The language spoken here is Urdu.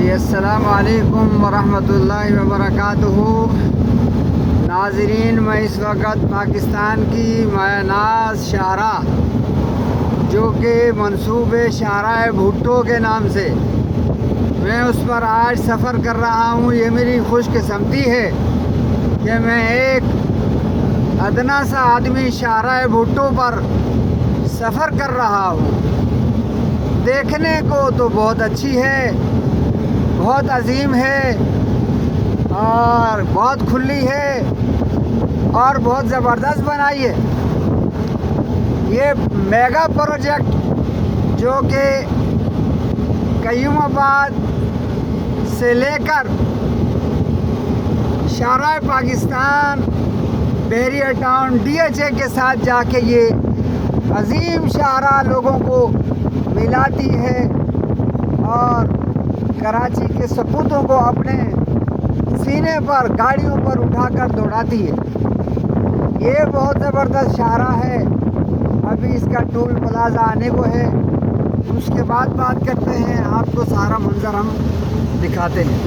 جی السلام علیکم ورحمۃ اللہ وبرکاتہ۔ ناظرین، میں اس وقت پاکستان کی مایہ ناز شاہراہ جو کہ منسوب شاہراہ بھٹو کے نام سے میں اس پر آج سفر کر رہا ہوں۔ یہ میری خوش قسمتی ہے کہ میں ایک ادنا سا آدمی شاہراہ بھٹو پر سفر کر رہا ہوں۔ دیکھنے کو تو بہت اچھی ہے، بہت عظیم ہے اور بہت کھلی ہے اور بہت زبردست بنائی ہے۔ یہ میگا پروجیکٹ جو کہ قیوم آباد سے لے کر شاہراہ پاکستان بحریہ ٹاؤن DHA کے ساتھ جا کے یہ عظیم شاہراہ لوگوں کو ملاتی ہے اور کراچی کے سپوتوں کو اپنے سینے پر گاڑیوں پر اٹھا کر دوڑاتی ہے۔ یہ بہت زبردست شاہراہ ہے۔ ابھی اس کا ٹول پلازہ آنے کو ہے، اس کے بعد بات کرتے ہیں، آپ کو سارا منظر ہم دکھاتے ہیں۔